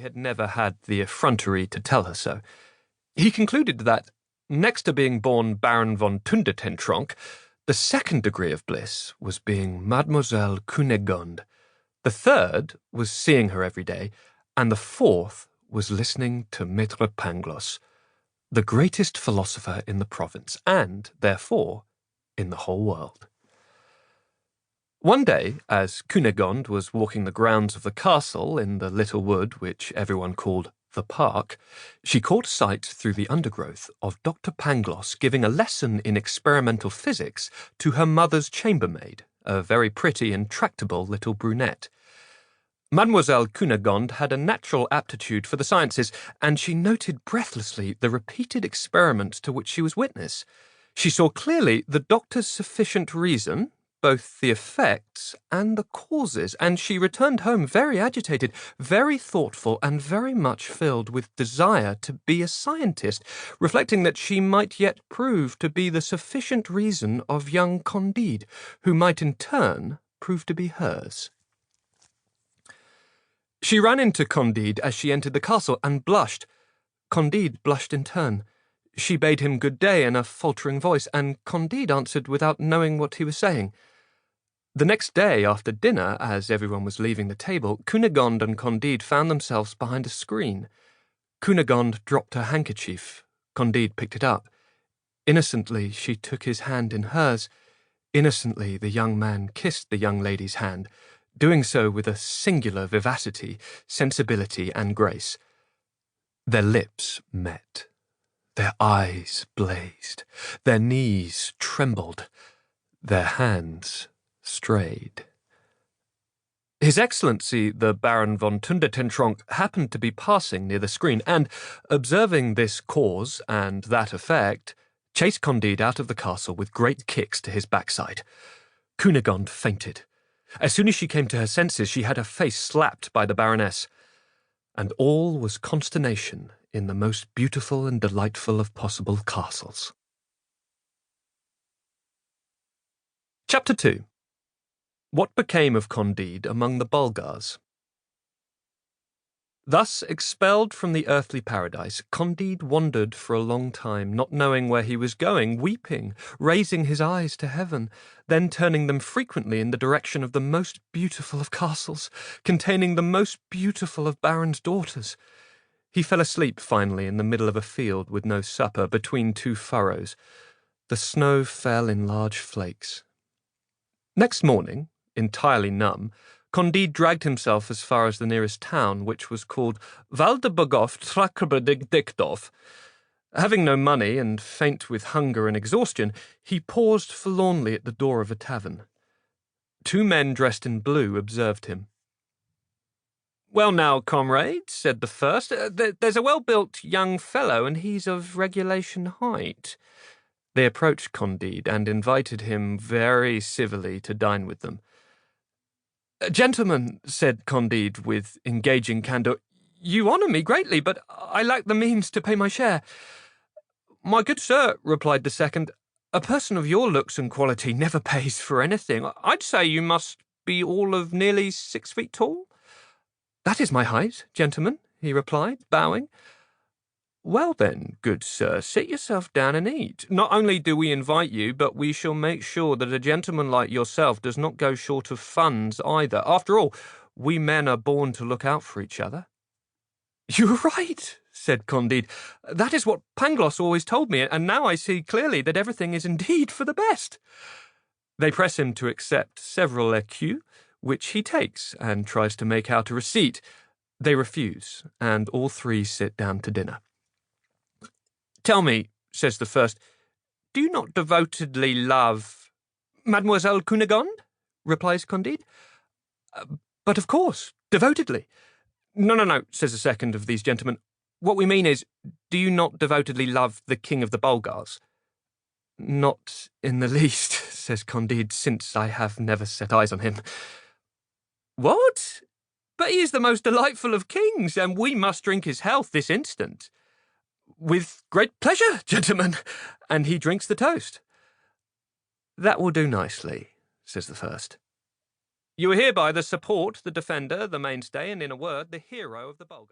had never had the effrontery to tell her so. He concluded that, next to being born Baron von Tundertentronck, the second degree of bliss was being Mademoiselle Cunegonde, the third was seeing her every day, and the fourth was listening to Maître Pangloss, the greatest philosopher in the province, and, therefore, in the whole world. One day, as Cunegonde was walking the grounds of the castle in the little wood which everyone called the park, she caught sight through the undergrowth of Dr. Pangloss giving a lesson in experimental physics to her mother's chambermaid, a very pretty and tractable little brunette. Mademoiselle Cunegonde had a natural aptitude for the sciences, and she noted breathlessly the repeated experiments to which she was witness. She saw clearly the doctor's sufficient reason, both the effects and the causes, and she returned home very agitated, very thoughtful, and very much filled with desire to be a scientist, reflecting that she might yet prove to be the sufficient reason of young Candide, who might in turn prove to be hers. She ran into Candide as she entered the castle and blushed. Candide blushed in turn. She bade him good day in a faltering voice, and Candide answered without knowing what he was saying. The next day, after dinner, as everyone was leaving the table, Cunegonde and Candide found themselves behind a screen. Cunegonde dropped her handkerchief. Candide picked it up. Innocently, she took his hand in hers. Innocently, the young man kissed the young lady's hand, doing so with a singular vivacity, sensibility, and grace. Their lips met. Their eyes blazed. Their knees trembled. Their hands strayed. His Excellency, the Baron von Tundertentronck, happened to be passing near the screen, and, observing this cause and that effect, chased Candide out of the castle with great kicks to his backside. Cunegonde fainted. As soon as she came to her senses, she had her face slapped by the Baroness, and all was consternation in the most beautiful and delightful of possible castles. Chapter 2. What became of Candide among the Bulgars? Thus expelled from the earthly paradise, Candide wandered for a long time, not knowing where he was going, weeping, raising his eyes to heaven, then turning them frequently in the direction of the most beautiful of castles, containing the most beautiful of barons' daughters. He fell asleep finally in the middle of a field with no supper, between two furrows. The snow fell in large flakes. Next morning, entirely numb, Candide dragged himself as far as the nearest town, which was called Waldebogoff Trakrbedikdorf. Having no money and faint with hunger and exhaustion, he paused forlornly at the door of a tavern. Two men dressed in blue observed him. "Well now, comrade," said the first, "there's a well-built young fellow, and he's of regulation height." They approached Candide and invited him very civilly to dine with them. "Gentlemen," said Candide with engaging candour, "you honour me greatly, but I lack the means to pay my share." "My good sir," replied the second, "a person of your looks and quality never pays for anything. I'd say you must be all of nearly 6 feet tall." "That is my height, gentlemen," he replied, bowing. "Well then, good sir, sit yourself down and eat. Not only do we invite you, but we shall make sure that a gentleman like yourself does not go short of funds either. After all, we men are born to look out for each other." "You are right," said Candide. "That is what Pangloss always told me, and now I see clearly that everything is indeed for the best." They press him to accept several écus, which he takes and tries to make out a receipt. They refuse, and all three sit down to dinner. "Tell me," says the first, "do you not devotedly love—" "Mademoiselle Cunegonde?" replies Candide. "But of course, devotedly." No, says the second of these gentlemen. "What we mean is, do you not devotedly love the King of the Bulgars?" "Not in the least," says Candide, "since I have never set eyes on him." "What? But he is the most delightful of kings, and we must drink his health this instant." "With great pleasure, gentlemen," and he drinks the toast. "That will do nicely," says the first. "You are hereby the support, the defender, the mainstay, and, in a word, the hero of the Bulgar."